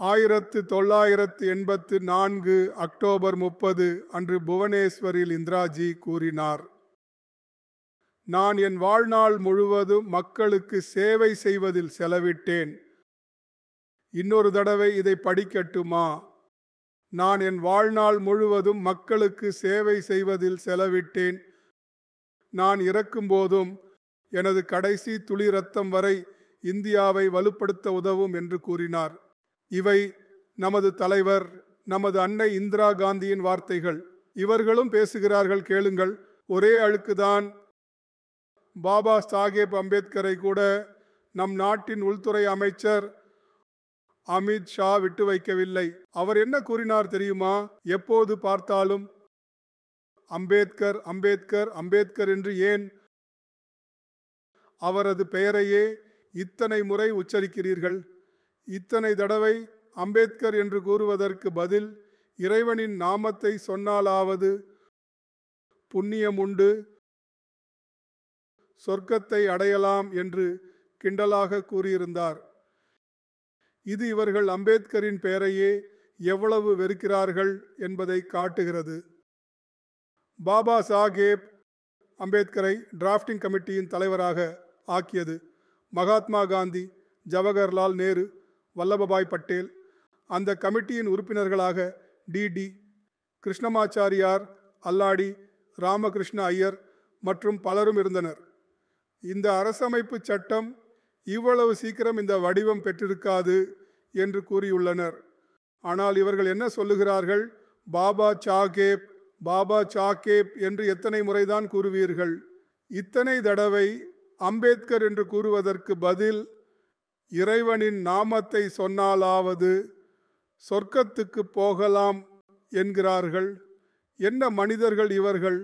1984 October 30 அன்று புவனேஸ்வரில் இந்திராஜி கூறினார். நான் என் வாழ்நாள் முழுவதும் மக்களுக்கு சேவை செய்வதில் செலவிட்டேன். இன்னொரு தடவை இதை படிக்கட்டுமா? நான் என் வாழ்நாள் முழுவதும் மக்களுக்கு சேவை செய்வதில் செலவிட்டேன். நான் இறக்கும்போதும் எனது கடைசி துளி ரத்தம் வரை இந்தியாவை வலுப்படுத்த உதவும் என்று கூறினார். இவை நமது தலைவர், நமது அன்னை இந்திரா காந்தியின் வார்த்தைகள். இவர்களும் பேசுகிறார்கள், கேளுங்கள். ஒரே அழுக்குதான். பாபா சாஹேப் அம்பேத்கரை கூட நம் நாட்டின் உள்துறை அமைச்சர் அமித் ஷா விட்டு வைக்கவில்லை. அவர் என்ன கூறினார் தெரியுமா? எப்போது பார்த்தாலும் அம்பேத்கர் அம்பேத்கர் அம்பேத்கர் என்று ஏன் அவரது பெயரையே இத்தனை முறை உச்சரிக்கிறீர்கள்? இத்தனை தடவை அம்பேத்கர் என்று கூறுவதற்கு பதில் இறைவனின் நாமத்தை சொன்னாலாவது புண்ணியம் உண்டு, சொர்க்கத்தை அடையலாம் என்று கிண்டலாக கூறியிருந்தார். இது இவர்கள் அம்பேத்கரின் பெயரையே எவ்வளவு வெறுக்கிறார்கள் என்பதை காட்டுகிறது. பாபா சாஹேப் அம்பேத்கரை டிராஃப்டிங் கமிட்டியின் தலைவராக ஆக்கியது மகாத்மா காந்தி, ஜவஹர்லால் நேரு, வல்லபாய் பட்டேல். அந்த கமிட்டியின் உறுப்பினர்களாக டி கிருஷ்ணமாச்சாரியார், அல்லாடி, ராமகிருஷ்ண ஐயர் மற்றும் பலரும் இருந்தனர். இந்த அரசமைப்பு சட்டம் இவ்வளவு சீக்கிரம் இந்த வடிவம் பெற்றிருக்காது என்று கூறியுள்ளனர். ஆனால் இவர்கள் என்ன சொல்லுகிறார்கள்? பாபா சாஹேப், பாபா சாஹேப் என்று எத்தனை முறைதான் கூறுவீர்கள்? இத்தனை தடவை அம்பேத்கர் என்று கூறுவதற்கு பதில் இறைவனின் நாமத்தை சொன்னாலாவது சொர்க்கத்துக்கு போகலாம் என்கிறார்கள். என்ன மனிதர்கள் இவர்கள்!